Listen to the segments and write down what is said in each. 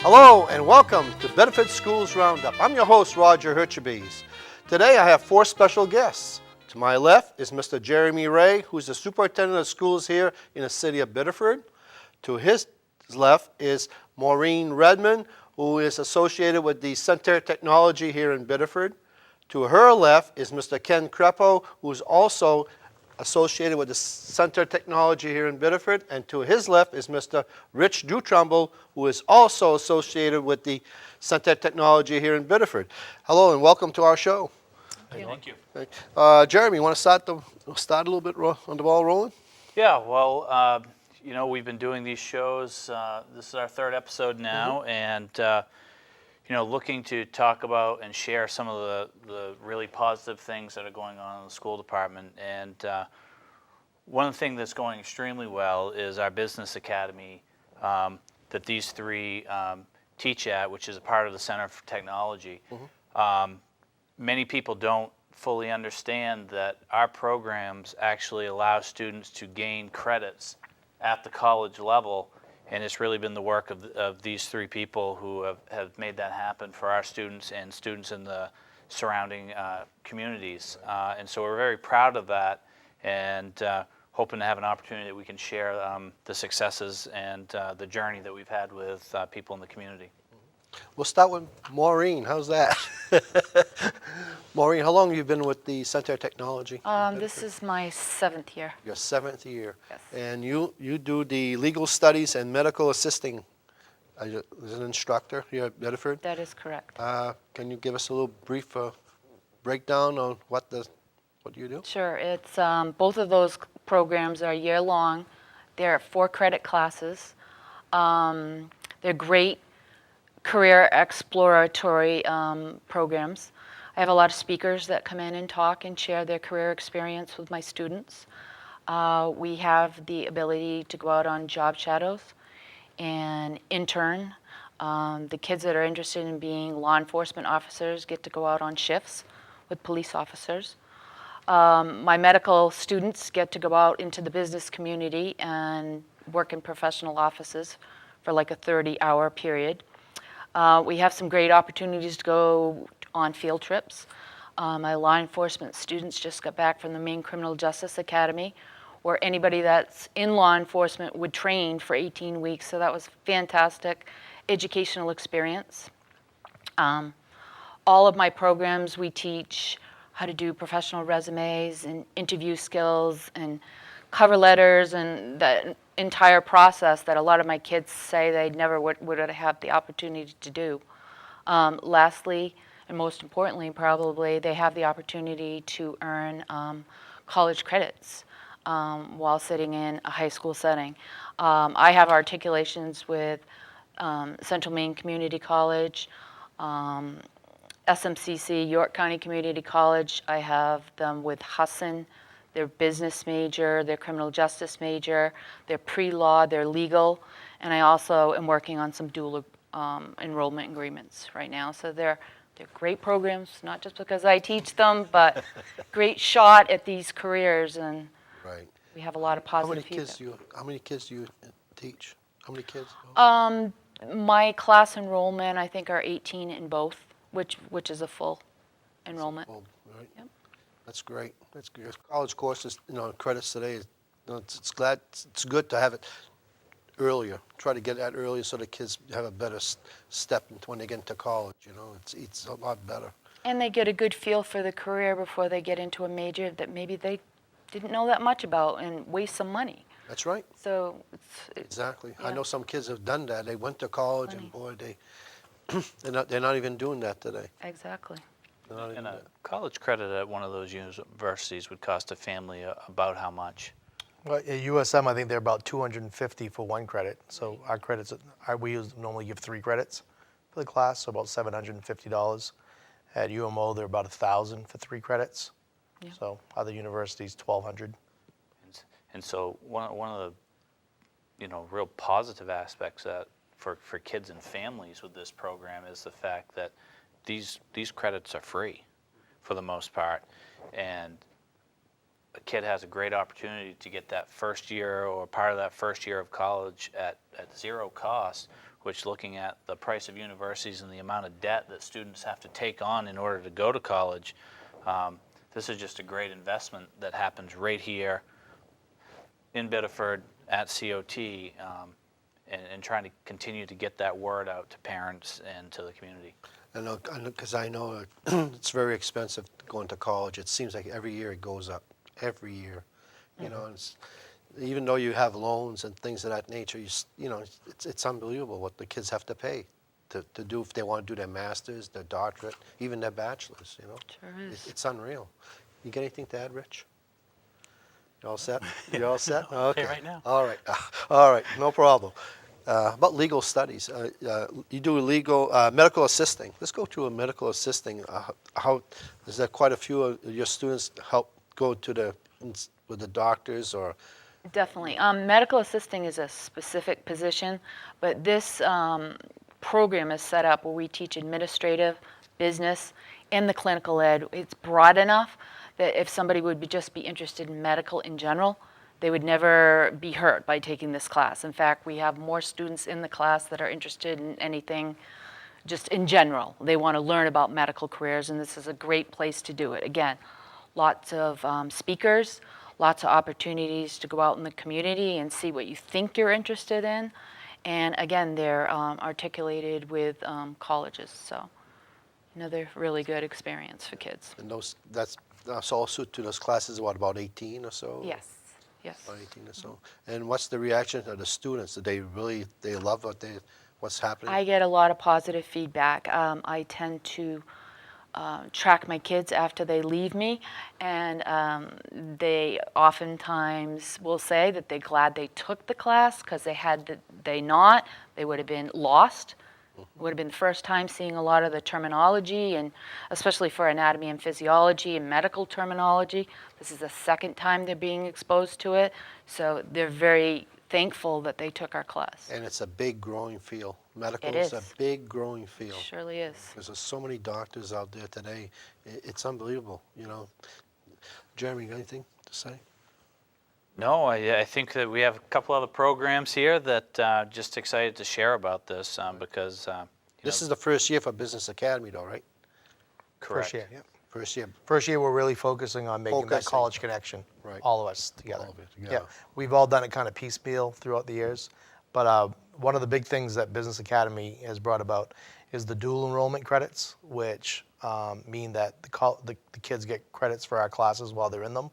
Hello and welcome to Biddeford Schools Roundup. I'm your host, Roger Hirschbees. Today I have four special guests. To my left is Mr. Jeremy Ray, who's the superintendent of schools here in the city of Biddeford. To his left is Maureen Redmond, who is associated with the Center Technology here in Biddeford. To her left is Mr. Ken Crepo, who's also associated with the Center Technology here in Biddeford. And to his left is Mr. Rich Dutrumble, who is also associated with the Center Technology here in Biddeford. Hello and welcome to our show. Thank you. Jeremy, you want to start a little bit on the ball rolling? Yeah, well, we've been doing these shows. This is our third episode now, and looking to talk about and share some of the really positive things that are going on in the school department. And one thing that's going extremely well is our business academy that these three teach at, which is a part of the Center for Technology. Many people don't fully understand that our programs actually allow students to gain credits at the college level, and it's really been the work of these three people who have made that happen for our students and students in the surrounding communities. And so we're very proud of that, and hoping to have an opportunity that we can share the successes and the journey that we've had with people in the community. We'll start with Maureen. How's that? Maureen, how long have you been with the Center Technology? This is my 7th year. Your 7th year. Yes. And you do the legal studies and medical assisting as an instructor here at Biddeford. That is correct. Can you give us a little brief breakdown on what you do? Sure. It's both of those programs are year long. They're 4 credit classes. They're great career exploratory programs. I have a lot of speakers that come in and talk and share their career experience with my students. We have the ability to go out on job shadows and intern. The kids that are interested in being law enforcement officers get to go out on shifts with police officers. My medical students get to go out into the business community and work in professional offices for like a 30-hour period. We have some great opportunities to go on field trips. My law enforcement students just got back from the Maine Criminal Justice Academy, where anybody that's in law enforcement would train for 18 weeks. So that was a fantastic educational experience. All of my programs, we teach how to do professional resumes and interview skills and cover letters and the entire process that a lot of my kids say they never would have the opportunity to do. Lastly, and most importantly probably, they have the opportunity to earn college credits while sitting in a high school setting. I have articulations with Central Maine Community College, SMCC, York County Community College. I have them with Husson, their business major, their criminal justice major, their pre-law, their legal, and I also am working on some dual enrollment agreements right now. So they're great programs, not just because I teach them, but great shot at these careers, and Right. we have a lot of positive feedback. How many kids do you teach? How many kids? My class enrollment, I think, are 18 in both, which is a full enrollment. Oh, right. Yep. That's great. That's good. College courses, credits today. It's good to have it earlier. Try to get that earlier so the kids have a better step when they get into college. It's a lot better. And they get a good feel for the career before they get into a major that maybe they didn't know that much about and waste some money. That's right. So Exactly. yeah. I know some kids have done that. They went to college and boy, they're not even doing that today. Exactly. They're not even And a doing college credit at one of those universities would cost a family about how much? Well, at USM, I think they're about $250 for 1 credit. So our credits, we normally give 3 credits for the class, so about $750. At UMO, they're about $1,000 for 3 credits. Yeah. So other universities, $1,200. And so one of the real positive aspects that for kids and families with this program is the fact that these credits are free for the most part, and a kid has a great opportunity to get that first year or part of that first year of college at zero cost which, looking at the price of universities and the amount of debt that students have to take on in order to go to college, this is just a great investment that happens right here in Biddeford at COT, and trying to continue to get that word out to parents and to the community. I know, because I know it's very expensive going to college. It seems like every year it goes up, every year. You know, it's, even though you have loans and things of that nature, you know, it's unbelievable what the kids have to pay to do if they want to do their masters, their doctorate, even their bachelors. You know, Sure is. it's unreal. You got anything to add, Rich? You all set? You all set? Okay. right now. All right. All right. No problem. About legal studies, you do legal medical assisting. Let's go to a medical assisting. How is that? Quite a few of your students help go to with the doctors, or Definitely. Medical assisting is a specific position, but this program is set up where we teach administrative, business, and the clinical ed. It's broad enough that if somebody would just be interested in medical in general, they would never be hurt by taking this class. In fact, we have more students in the class that are interested in anything just in general. They want to learn about medical careers, and this is a great place to do it. Again, lots of speakers, lots of opportunities to go out in the community and see what you think you're interested in. And again, they're articulated with colleges, so another really good experience for kids. and that's also to those classes. What, about 18 or so? Yes, yes. About 18 or so. And what's the reaction of the students? Do they love what's happening? I get a lot of positive feedback. I tend to track my kids after they leave me, and they oftentimes will say that they're glad they took the class, because they not, they would have been lost. It would have been the first time seeing a lot of the terminology, and especially for anatomy and physiology and medical terminology. This is the second time they're being exposed to it, so they're very thankful that they took our class. And it's a big growing field. Medical It is a is. big growing It field. surely is. Because there's so many doctors out there today. It's unbelievable, you know. Jeremy, you got anything to say? No, I think that we have a couple other programs here that just excited to share about this because This is the first year for Business Academy, though, right? correct. First year, yeah. First year. First year, we're really focusing on making that Focusing. college connection, Right. all of us together. All of it together. Yeah, we've all done it kind of piecemeal throughout the years, but one of the big things that Business Academy has brought about is the dual enrollment credits, which mean that the kids get credits for our classes while they're in them,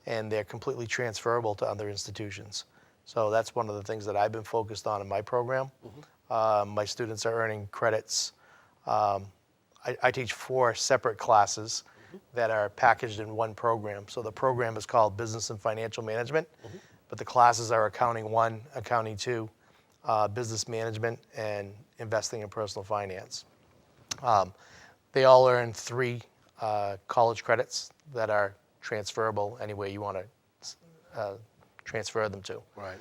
and they're completely transferable to other institutions. So that's one of the things that I've been focused on in my program. My students are earning credits. I teach 4 separate classes that are packaged in one program. So the program is called Business and Financial Management, but the classes are Accounting 1, Accounting 2, Business Management, and Investing in Personal Finance. They all earn 3 college credits that are transferable any way you want to transfer them to. Right.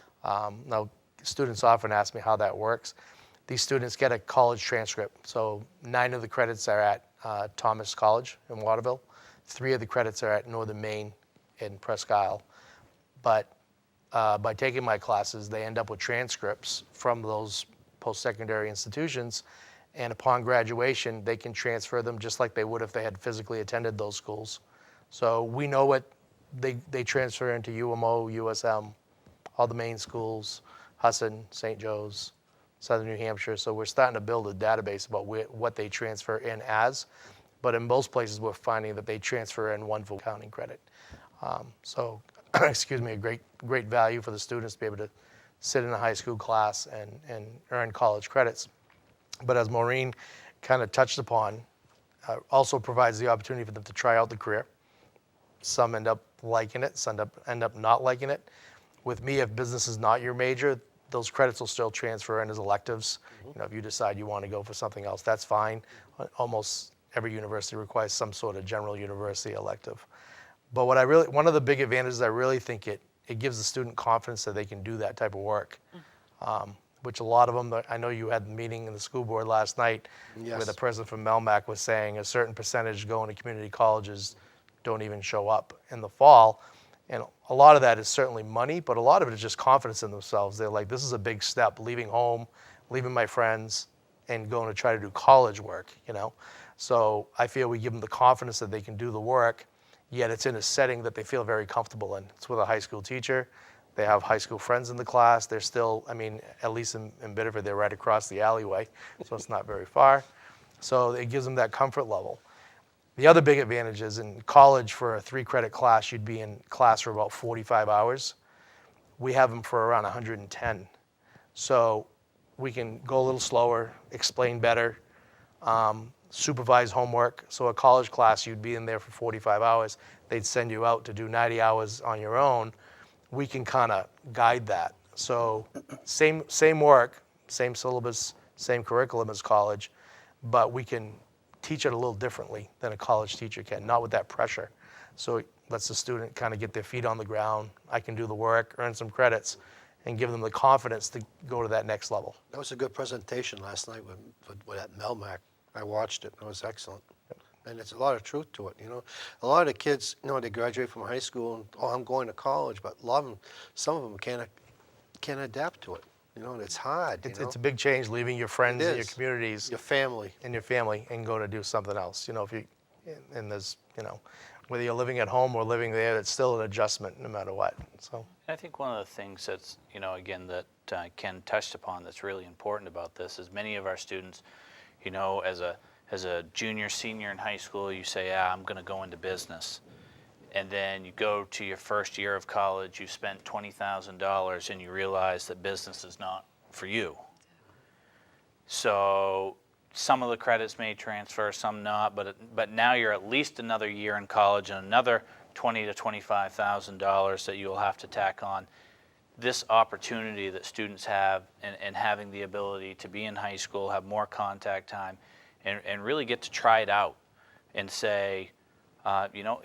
Now, students often ask me how that works. These students get a college transcript. So 9 of the credits are at Thomas College in Waterville. 3 of the credits are at Northern Maine in Presque Isle. But by taking my classes, they end up with transcripts from those post-secondary institutions. And upon graduation, they can transfer them just like they would if they had physically attended those schools. So we know what they transfer into UMO, USM, all the main schools, Husson, St. Joe's, Southern New Hampshire. So we're starting to build a database about what they transfer in as. But in most places, we're finding that they transfer in 1 full accounting credit. So, excuse me, a great value for the students to be able to sit in a high school class and earn college credits. But as Maureen kind of touched upon, also provides the opportunity for them to try out the career. Some end up liking it, some end up not liking it. With me, if business is not your major, those credits will still transfer in as electives. You know, if you decide you want to go for something else, that's fine. Almost every university requires some sort of general university elective. But one of the big advantages, I really think it gives the student confidence that they can do that type of work. Which a lot of them, I know you had the meeting in the school board last night where the president from Melmac was saying a certain percentage going to community colleges don't even show up in the fall. And a lot of that is certainly money, but a lot of it is just confidence in themselves. They're like, this is a big step, leaving home, leaving my friends, and going to try to do college work, you know? So I feel we give them the confidence that they can do the work, yet it's in a setting that they feel very comfortable in. It's with a high school teacher. They have high school friends in the class. They're still, I mean, at least in Biddeford, they're right across the alleyway, so it's not very far. So it gives them that comfort level. The other big advantage is in college for a 3-credit class, you'd be in class for about 45 hours. We have them for around 110. So we can go a little slower, explain better, supervise homework. So a college class, you'd be in there for 45 hours. They'd send you out to do 90 hours on your own. We can kind of guide that. So same work, same syllabus, same curriculum as college, but we can teach it a little differently than a college teacher can, not with that pressure. So it lets the student kind of get their feet on the ground. I can do the work, earn some credits, and give them the confidence to go to that next level. That was a good presentation last night with at Melmac. I watched it. It was excellent. And there's a lot of truth to it, you know. A lot of the kids, you know, they graduate from high school and, oh, I'm going to college, but a lot of them, some of them can't adapt to it. You know, and it's hard. It's a big change leaving your friends and your communities your family, and go to do something else. You know, if you, and there's, you know, whether you're living at home or living there, it's still an adjustment no matter what. So I think one of the things that's, you know, again, that Ken touched upon that's really important about this is many of our students, you know, as a junior, senior in high school, you say, I'm going to go into business. And then you go to your first year of college, you spent $20,000 and you realize that business is not for you. So some of the credits may transfer, some not, but now you're at least another year in college and another $20,000 to $25,000 that you'll have to tack on. This opportunity that students have and having the ability to be in high school, have more contact time, and really get to try it out and say, you know,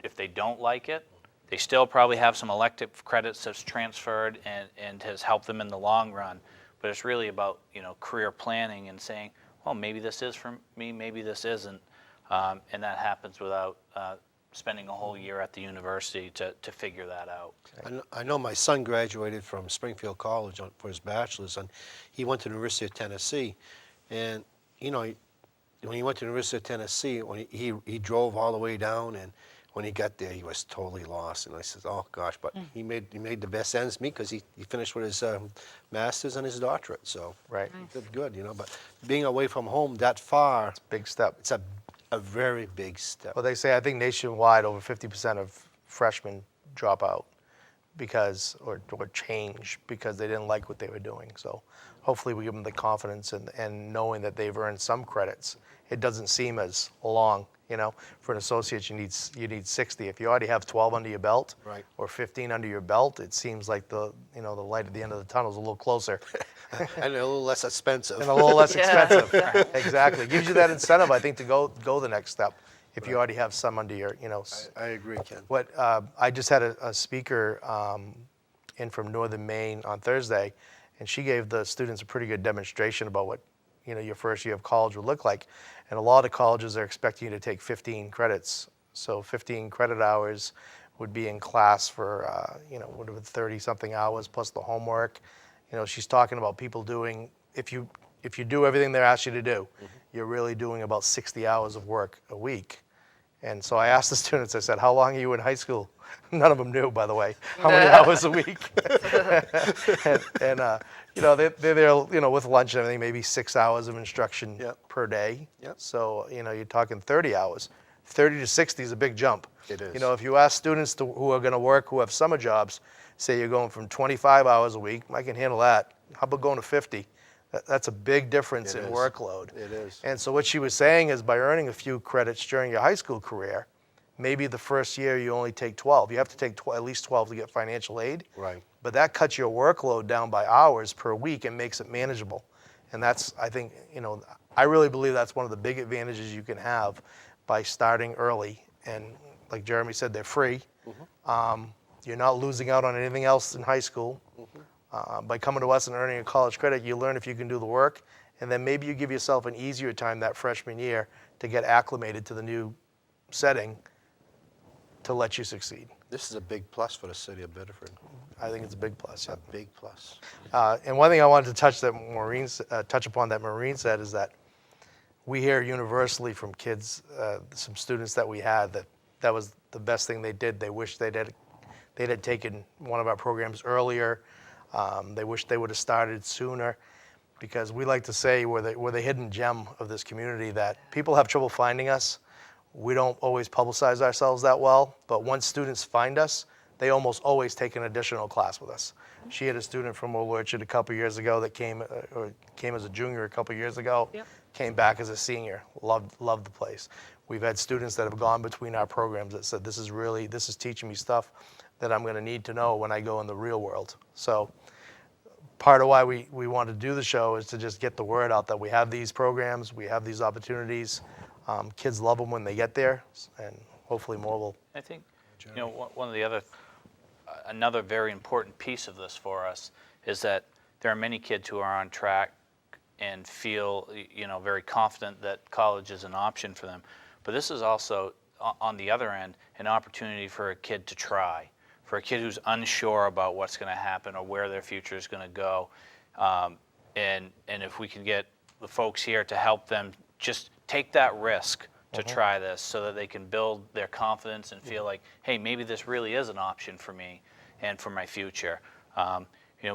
if they don't like it, they still probably have some elective credits that's transferred and has helped them in the long run. But it's really about, you know, career planning and saying, well, maybe this is for me, maybe this isn't. And that happens without spending a whole year at the university to figure that out. I know my son graduated from Springfield College for his bachelor's, and he went to the University of Tennessee. And, you know, when he went to the University of Tennessee, when he drove all the way down, and when he got there, he was totally lost. And I said, oh, gosh, but he made the best ends meet because he finished with his master's and his doctorate. So right, he did good, you know. But being away from home that far, it's a big step. It's a very big step. Well, they say, I think nationwide, over 50% of freshmen drop out because, or change because they didn't like what they were doing. So hopefully we give them the confidence and knowing that they've earned some credits. It doesn't seem as long, you know. For an associate, you need 60. If you already have 12 under your belt, right, or 15 under your belt, it seems like the light at the end of the tunnel is a little closer. And a little less expensive. And a little less expensive. Exactly. Gives you that incentive, I think, to go the next step if you already have some under your, you know. I agree, Ken. What I just had a speaker in from Northern Maine on Thursday, and she gave the students a pretty good demonstration about what, you know, your first year of college would look like. And a lot of colleges are expecting you to take 15 credits. So 15 credit hours would be in class for, you know, whatever, 30-something hours plus the homework. You know, she's talking about people doing, if you do everything they're asked you to do, you're really doing about 60 hours of work a week. And so I asked the students, I said, how long are you in high school? None of them knew, by the way, how many hours a week. and you know, they're there, you know, with lunch and everything, maybe 6 hours of instruction per day. So, you know, you're talking 30 hours. 30 to 60 is a big jump. It is. You know, if you ask students who are going to work, who have summer jobs, say you're going from 25 hours a week, I can handle that. How about going to 50? That's a big difference in workload. It is. And so what she was saying is by earning a few credits during your high school career, maybe the first year you only take 12. You have to take at least 12 to get financial aid. Right. But that cuts your workload down by hours per week and makes it manageable. And that's, I think, you know, I really believe that's one of the big advantages you can have by starting early. And like Jeremy said, they're free. You're not losing out on anything else in high school. By coming to us and earning a college credit, you learn if you can do the work, and then maybe you give yourself an easier time that freshman year to get acclimated to the new setting to let you succeed. This is a big plus for the city of Biddeford. I think it's a big plus. Yeah. A big plus. And one thing I wanted to touch upon that Maureen said is that we hear universally from kids, some students that we had, that was the best thing they did. They wish they'd had taken one of our programs earlier. They wish they would have started sooner, because we like to say we're the hidden gem of this community, that people have trouble finding us. We don't always publicize ourselves that well, but once students find us, they almost always take an additional class with us. She had a student from Old Orchard a couple years ago that came as a junior a couple years ago, Yep. came back as a senior, loved the place. We've had students that have gone between our programs that said, this is teaching me stuff that I'm gonna need to know when I go in the real world. So part of why we want to do the show is to just get the word out that we have these programs, we have these opportunities. Kids love them when they get there, and hopefully more will. I think, one of the other, another very important piece of this for us is that there are many kids who are on track and feel, very confident that college is an option for them. But this is also, on the other end, an opportunity for a kid to try, for a kid who's unsure about what's going to happen or where their future is going to go. And if we can get the folks here to help them just take that risk to try this, so that they can build their confidence and feel like, hey, maybe this really is an option for me and for my future.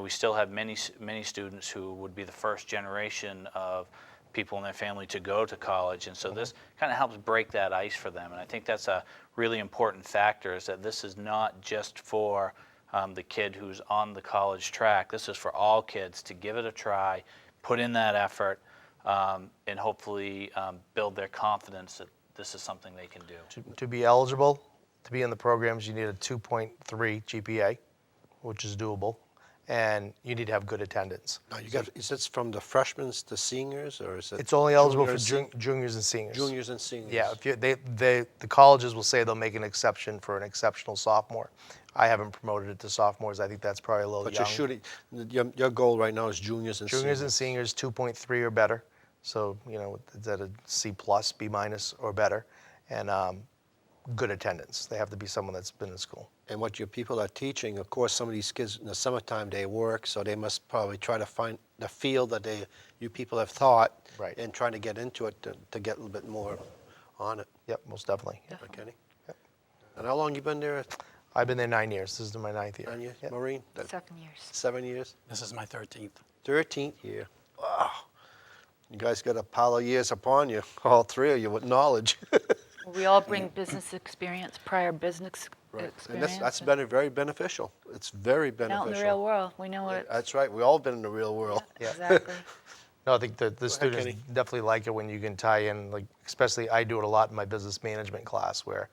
We still have many students who would be the first generation of people in their family to go to college, and so this kind of helps break that ice for them. And I think that's a really important factor, is that this is not just for the kid who's on the college track. This is for all kids to give it a try, put in that effort, and hopefully build their confidence that this is something they can do. To be eligible, to be in the programs, you need a 2.3 GPA, which is doable, and you need to have good attendance. Now is it from the freshmen to seniors, or is it? It's only eligible for juniors, juniors and seniors. Juniors and seniors. Yeah, the colleges will say they'll make an exception for an exceptional sophomore. I haven't promoted it to sophomores. I think that's probably a little But young. you're shooting. Your goal right now is juniors and Juniors and seniors. seniors, 2.3 or better. So, it's at a C+, B- or better, and good attendance. They have to be someone that's been in school. And what your people are teaching, of course, some of these kids in the summertime they work, so they must probably try to find the field that you people have taught, Right. and trying to get into it to get a little bit more on it. Yep, most definitely. Kenny? Yep. And how long you been there? I've been there 9 years. This is my 9th year. 9 years? Yep. Maureen? 7 years. 7 years? This is my 13th. 13th year. Wow. You guys got a pile of years upon you, all three of you, with knowledge. We all bring business experience, prior business And experience. that's been very beneficial. It's very beneficial. Out in the real world, we know what. That's right. We all been in the real world. Yeah. Exactly. No, I think the students Kenny. definitely like it when you can tie in, like, especially I do it a lot in my business management class, where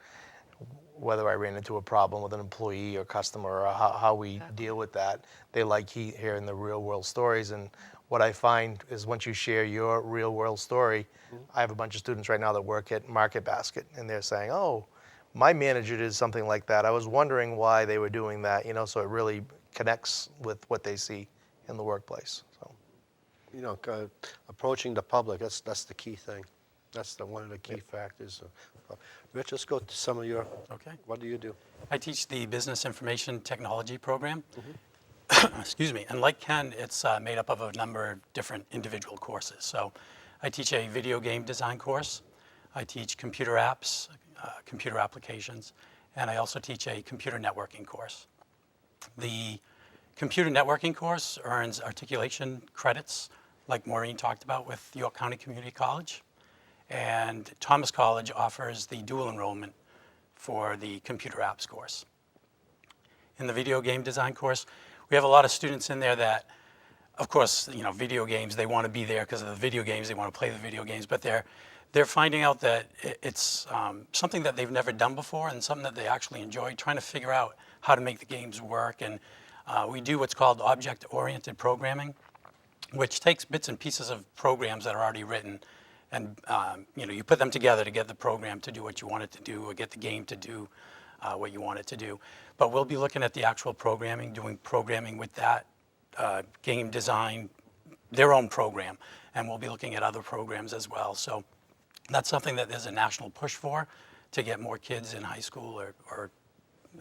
whether I ran into a problem with an employee or customer, or how we deal with that, they like hearing the real world stories. And what I find is once you share your real world story, I have a bunch of students right now that work at Market Basket, and they're saying, oh, my manager did something like that. I was wondering why they were doing that, so it really connects with what they see in the workplace. So. Approaching the public, that's the key thing. That's one of the key factors. Rich, let's go to some of your, Okay. what do you do? I teach the Business Information Technology program. Excuse me. And like Ken, it's made up of a number of different individual courses. So I teach a video game design course. I teach computer apps, computer applications, and I also teach a computer networking course. The computer networking course earns articulation credits, like Maureen talked about with York County Community College. And Thomas College offers the dual enrollment for the computer apps course. In the video game design course, we have a lot of students in there that, of course, video games, they want to be there because of the video games, they want to play the video games, but they're finding out that it's something that they've never done before and something that they actually enjoy, trying to figure out how to make the games work. And we do what's called object-oriented programming, which takes bits and pieces of programs that are already written, and you put them together to get the program to do what you want it to do, or get the game to do what you want it to do. But we'll be looking at the actual programming, doing programming with that game design, their own program, and we'll be looking at other programs as well. So that's something that there's a national push for, to get more kids in high school or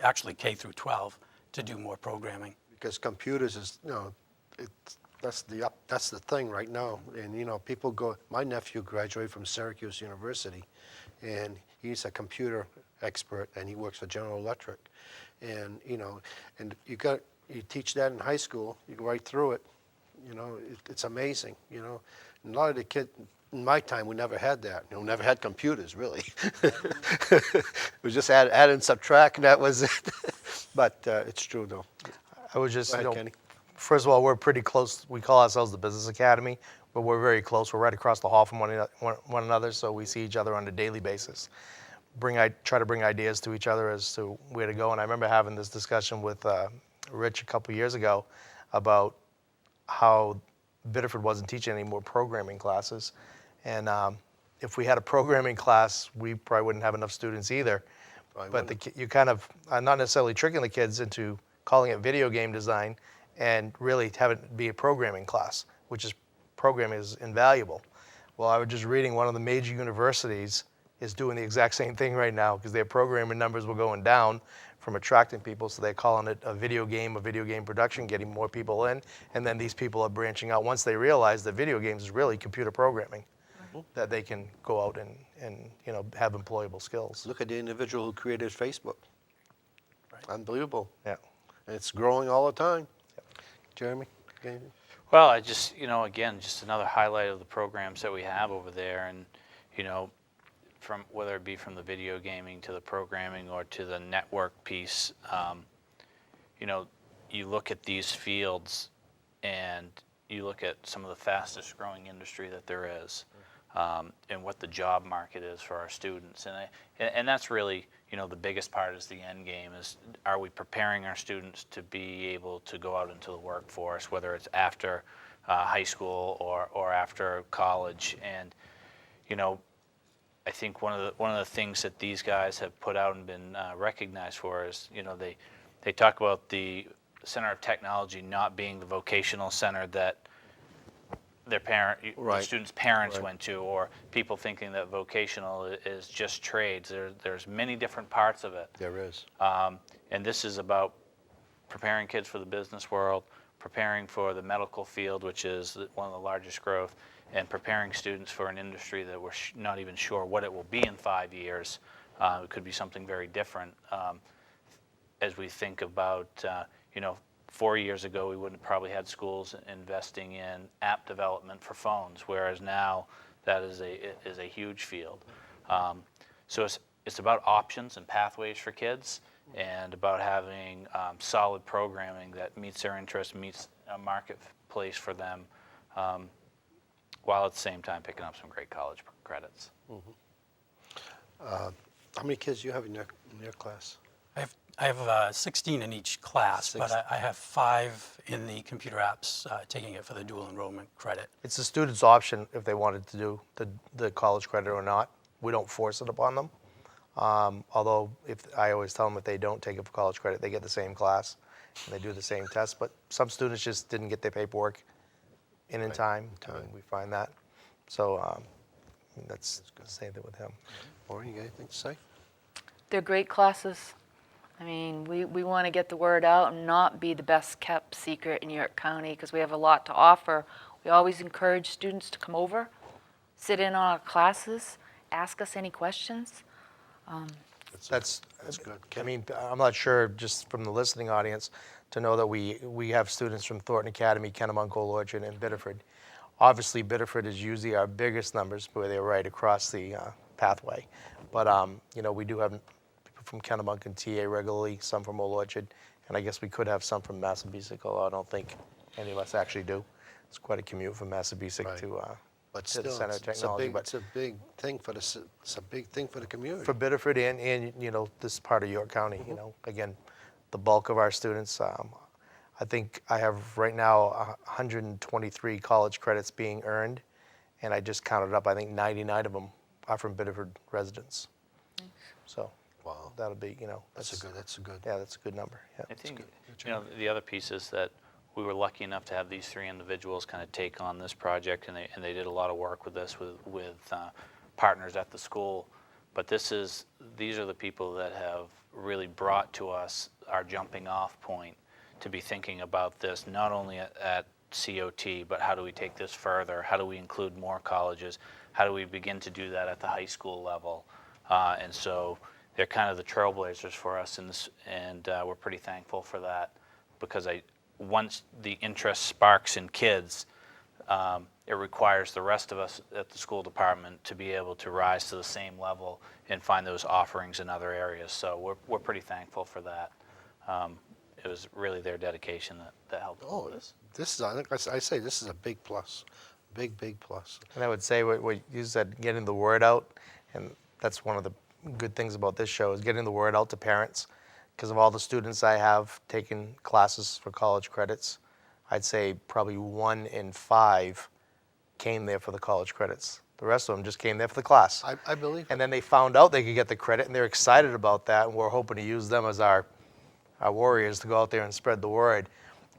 actually K through 12 to do more programming. because computers is, that's the thing right now. And, people go, my nephew graduated from Syracuse University, and he's a computer expert, and he works for General Electric. And, and you teach that in high school, you go right through it. It's amazing, And a lot of the kids, in my time, we never had that. Never had computers, really. We just add and subtract, and that was it. But it's true, though. I was just, Go ahead, Kenny. first of all, we're pretty close. We call ourselves the Business Academy, but we're very close. We're right across the hall from one another, so we see each other on a daily basis. Try to bring ideas to each other as to where to go. And I remember having this discussion with Rich a couple years ago about how Biddeford wasn't teaching any more programming classes. And if we had a programming class, we probably wouldn't have enough students either. But you kind of are not necessarily tricking the kids into calling it video game design and really have it be a programming class, which is programming is invaluable. Well, I was just reading one of the major universities is doing the exact same thing right now because their programming numbers were going down from attracting people, so they're calling it a video game production, getting more people in, and then these people are branching out once they realize that video games is really computer programming, that they can go out and have employable skills. Look at the individual who created Facebook. Right. Unbelievable. Yeah. And it's growing all the time. Jeremy? Anything? Well, I just, again, just another highlight of the programs that we have over there, and, from whether it be from the video gaming to the programming or to the network piece, you look at these fields and you look at some of the fastest growing industry that there is, and what the job market is for our students. And that's really, the biggest part is the end game is, are we preparing our students to be able to go out into the workforce, whether it's after high school or after college. And, I think one of the things that these guys have put out and been recognized for is, they talk about the Center of Technology not being the vocational center that the students' parents went to, or people thinking that vocational is just trades. There's many different parts of it. There is. And this is about preparing kids for the business world, preparing for the medical field, which is one of the largest growth, and preparing students for an industry that we're not even sure what it will be in 5 years. It could be something very different. As we think about, 4 years ago, we wouldn't have probably had schools investing in app development for phones, whereas now that is a huge field. So it's about options and pathways for kids, and about having solid programming that meets their interest, meets a marketplace for them, while at the same time picking up some great college credits. How many kids do you have in your class? I have 16 in each class, but I have 5 in the computer apps taking it for the dual enrollment credit. It's the student's option if they wanted to do the college credit or not. We don't force it upon them. Although I always tell them if they don't take it for college credit, they get the same class and they do the same test. But some students just didn't get their paperwork in time. We find that. So that's the same thing with him. Maureen, you got anything to say? They're great classes. I mean, we want to get the word out and not be the best kept secret in York County because we have a lot to offer. We always encourage students to come over, sit in on our classes, ask us any questions. That's good. I mean, I'm not sure, just from the listening audience, to know that we have students from Thornton Academy, Kennemunk, Old Orchard, and Biddeford. Obviously, Biddeford is usually our biggest numbers, where they're right across the pathway. But we do have people from Kennemunk and TA regularly, some from Old Orchard, and I guess we could have some from Massabesic, although I don't think any of us actually do. It's quite a commute from Massabesic Right. But to still, the Center of Technology. it's a big thing for the community. For Biddeford and this part of York County, again, the bulk of our students, I think I have right now 123 college credits being earned, and I just counted up, I think 99 of them are from Biddeford residents. So Wow. that'll be, That's a good. yeah, that's a good number. Yeah. I think, the other piece is that we were lucky enough to have these 3 individuals kind of take on this project, and they did a lot of work with this with partners at the school. But these are the people that have really brought to us our jumping off point to be thinking about this not only at COT, but how do we take this further? How do we include more colleges? How do we begin to do that at the high school level? And so they're kind of the trailblazers for us in this, and we're pretty thankful for that, because once the interest sparks in kids, it requires the rest of us at the school department to be able to rise to the same level and find those offerings in other areas. So we're pretty thankful for that. It was really their dedication that helped all this. This is, I think I say this is a big plus, big plus. And I would say what you said, getting the word out, and that's one of the good things about this show is getting the word out to parents. Because of all the students I have taking classes for college credits, I'd say probably 1 in 5 came there for the college credits. The rest of them just came there for the class. I believe it. And then they found out they could get the credit, and they're excited about that, and we're hoping to use them as our warriors to go out there and spread the word.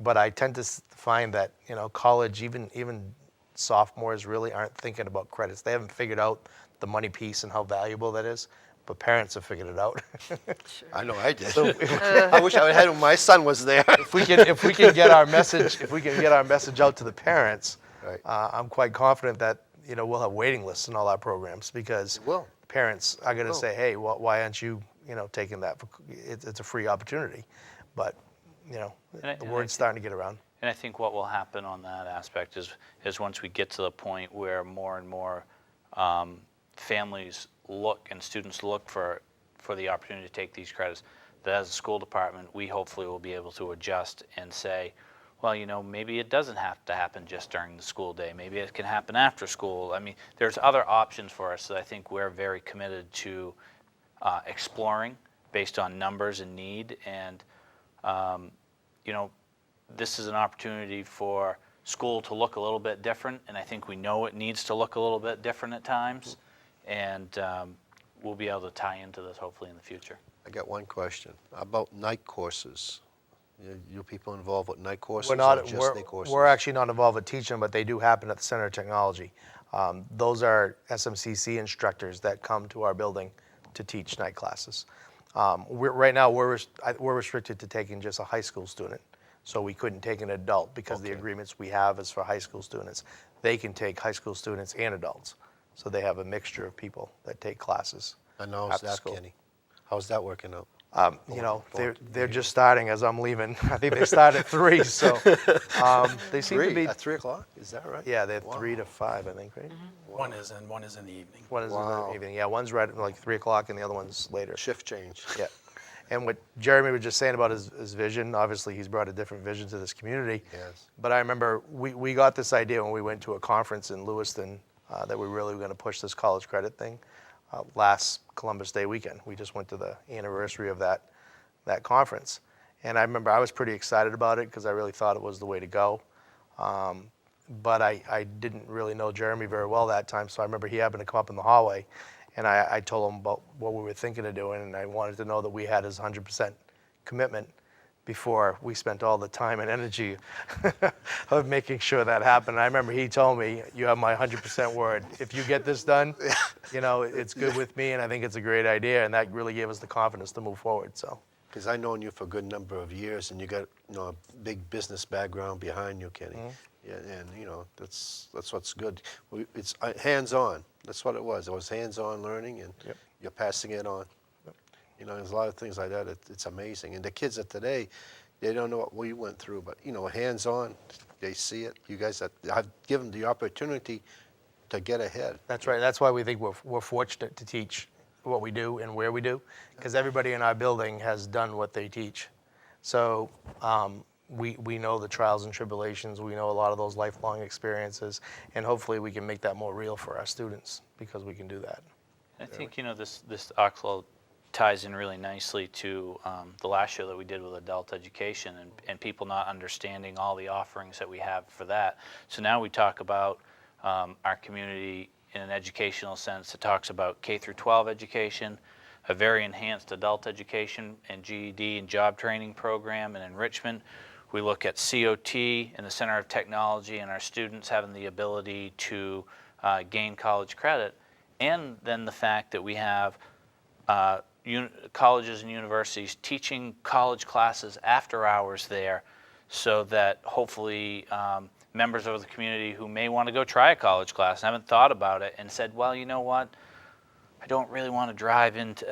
But I tend to find that, college, even sophomores really aren't thinking about credits. They haven't figured out the money piece and how valuable that is, but parents have figured it out. I know I did. I wish I had when my son was there. If we can get our message out to the parents, Right. I'm quite confident that we'll have waiting lists in all our programs, because will. parents are going to will. say, hey, why aren't you taking that? It's a free opportunity, but the word's starting to get around. And I think what will happen on that aspect is once we get to the point where more and more families look and students look for the opportunity to take these credits, that as a school department, we hopefully will be able to adjust and say, well, maybe it doesn't have to happen just during the school day. Maybe it can happen after school. I mean, there's other options for us that I think we're very committed to exploring based on numbers and need. And, this is an opportunity for school to look a little bit different, and I think we know it needs to look a little bit different at times. And we'll be able to tie into this hopefully in the future. I got one question about night courses. You people involved with night courses We're not. or just day courses? We're actually not involved with teaching, but they do happen at the Center of Technology. Those are SMCC instructors that come to our building to teach night classes. Right now we're restricted to taking just a high school student, so we couldn't take an adult because the agreements we have is for high school students. They can take high school students and adults, so they have a mixture of people that take classes. And how's after that, school. Kenny? How's that working out? They're just starting as I'm leaving. I think they start at 3, so they seem to be. At 3 o'clock? Is that right? Yeah, they're 3 to 5, I think, right? One is in the evening. One is in Wow. the evening. Yeah, one's right at like 3 o'clock, and the other one's later. Shift change. Yeah. And what Jeremy was just saying about his vision, obviously he's brought a different vision to this community. Yes. But I remember we got this idea when we went to a conference in Lewiston that we really were going to push this college credit thing last Columbus Day weekend. We just went to the anniversary of that conference. And I remember I was pretty excited about it because I really thought it was the way to go. But I didn't really know Jeremy very well that time, so I remember he happened to come up in the hallway, and I told him about what we were thinking of doing, and I wanted to know that we had his 100% commitment before we spent all the time and energy of making sure that happened. And I remember he told me, you have my 100% word. If you get this done, it's good with me, and I think it's a great idea, and that really gave us the confidence to move forward. So. Because I've known you for a good number of years, and you got a big business background behind you, Kenny. Yeah, and that's what's good. It's hands-on. That's what it was. It was hands-on learning, and you're passing it on. There's a lot of things like that. It's amazing. And the kids of today, they don't know what we went through, but hands-on, they see it. You guys have given them the opportunity to get ahead. That's right. That's why we think we're fortunate to teach what we do and where we do, because everybody in our building has done what they teach. So we know the trials and tribulations. We know a lot of those lifelong experiences, and hopefully we can make that more real for our students because we can do that. I think this Oxlow ties in really nicely to the last show that we did with adult education and people not understanding all the offerings that we have for that. So now we talk about our community in an educational sense. It talks about K through 12 education, a very enhanced adult education and GED and job training program and enrichment. We look at COT and the Center of Technology and our students having the ability to gain college credit, and then the fact that we have colleges and universities teaching college classes after hours there, so that hopefully members of the community who may want to go try a college class and haven't thought about it and said, well, you know what, I don't really want to drive into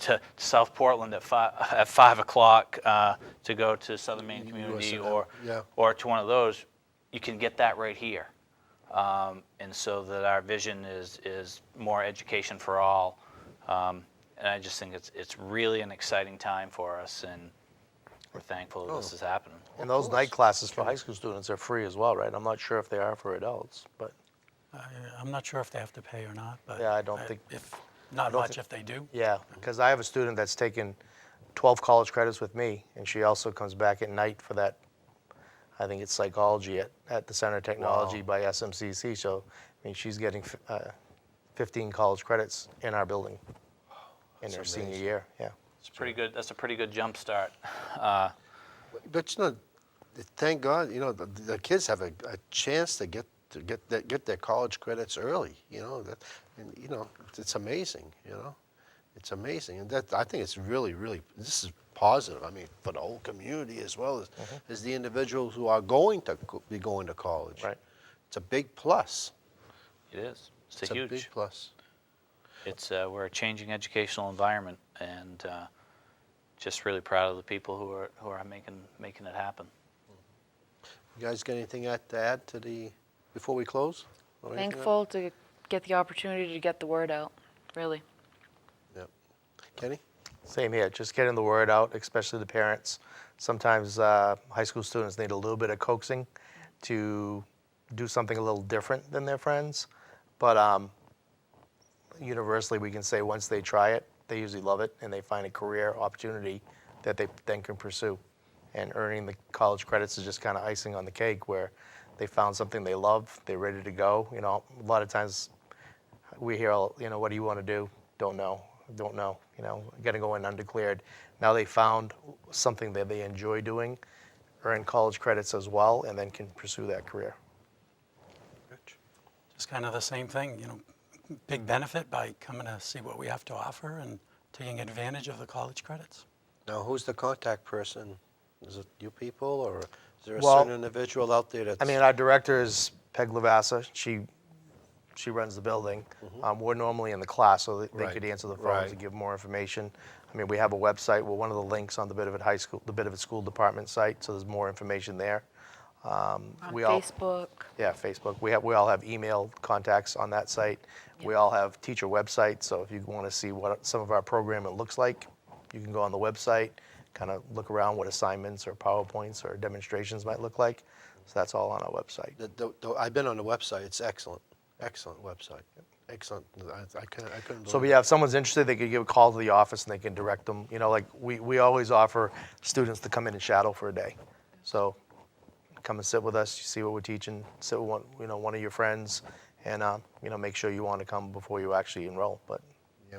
to South Portland at 5 o'clock to go to Southern Maine Community or to one of those. You can get that right here, and so that our vision is more education for all. And I just think it's really an exciting time for us, and we're thankful that this is happening. And those night classes for high school students are free as well, right? I'm not sure if they are for adults, but I'm not sure if they have to pay or not, but yeah, I don't think. if not much if they do. Yeah, because I have a student that's taken 12 college credits with me, and she also comes back at night for that. I think it's psychology at the Center of Technology by SMCC. So, I mean, she's getting 15 college credits in our building in her senior year. Yeah. It's pretty good. That's a pretty good jump start. But you know, thank God, you know, the kids have a chance to get their college credits early. You know, and you know, it's amazing. You know, it's amazing, and that I think it's really, really. This is positive. I mean, for the whole community as well as the individuals who are going to be going to college. Right. It's a big plus. It is. It's It's a a huge. big plus. It's we're a changing educational environment, and just really proud of the people who are making it happen. You guys got anything to add to before we close? Or anything Thankful to get the opportunity to get the word out, really. Yep. Kenny? Same here, just getting the word out, especially the parents. Sometimes high school students need a little bit of coaxing to do something a little different than their friends. But universally, we can say once they try it, they usually love it, and they find a career opportunity that they then can pursue. And earning the college credits is just kind of icing on the cake, where they found something they love, they're ready to go. You know, a lot of times we hear, you know, what do you want to do? Don't know. You know, got to go in undeclared. Now they found something that they enjoy doing, earn college credits as well, and then can pursue that career. Just kind of the same thing, you know, big benefit by coming to see what we have to offer and taking advantage of the college credits. Now, who's the contact person? Is it you people, or is there a Well, certain individual out there that's... I mean, our director is Peg Lavassa. She runs the building. We're normally in the class, so they Right. could answer the phones Right. and give more information. I mean, we have a website. We're one of the links on the Biddeford High School, the Biddeford School Department site, so there's more information there. On We all- Facebook. Yeah, Facebook. We all have email contacts on that site. We all have teacher websites, so if you want to see what some of our programming looks like, you can go on the website, kind of look around what assignments or PowerPoints or demonstrations might look like. So that's all on our website. I've been on the website. It's excellent. Excellent website. Excellent. I couldn't So believe yeah, if someone's interested, they could give a call to the office and they can direct them. You know, like we always offer students to come in and shadow for a day. So come and sit with us, you see what we're teaching, sit with one of your friends, and you know, make sure you want to come before you actually enroll. But Yeah,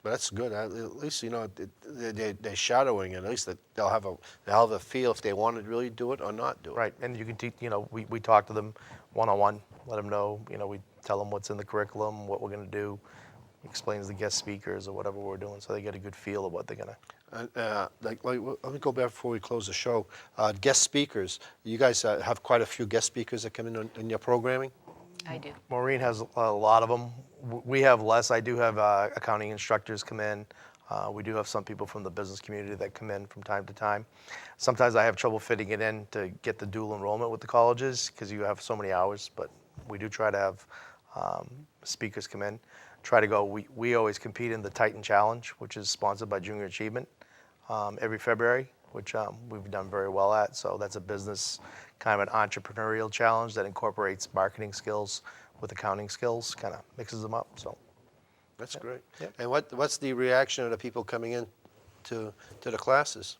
but that's good. At least, you know, they're shadowing. At least they'll have a feel if they want to really do it or not do it. right, and you can teach. You know, we talk to them one-on-one, let them know. You know, we tell them what's in the curriculum, what we're going to do, explains the guest speakers or whatever we're doing, so they get a good feel of what they're going to. Like, let me go back before we close the show. Guest speakers. You guys have quite a few guest speakers that come in your programming. I do. Maureen has a lot of them. We have less. I do have accounting instructors come in. We do have some people from the business community that come in from time to time. Sometimes I have trouble fitting it in to get the dual enrollment with the colleges because you have so many hours, but we do try to have speakers come in. Try to go. We always compete in the Titan Challenge, which is sponsored by Junior Achievement every February, which we've done very well at. So that's a business, kind of an entrepreneurial challenge that incorporates marketing skills with accounting skills, kind of mixes them up. So That's great. Yeah. And what's the reaction of the people coming in to the classes?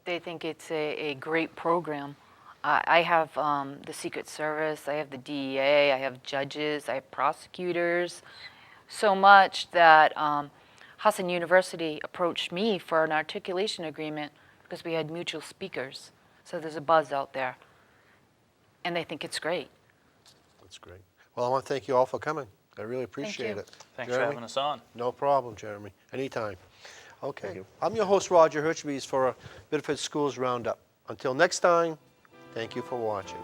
They think it's a great program. I have the Secret Service, I have the DEA, I have judges, I have prosecutors, so much that Hassan University approached me for an articulation agreement because we had mutual speakers. So there's a buzz out there. And they think it's great. That's great. Well, I want to thank you all for coming. I really appreciate you. it. Thanks for Jeremy? having us on. No problem, Jeremy. Anytime. Okay. I'm your host, Roger Hirschbees, for Biddeford Schools Roundup. Until next time, thank you for watching.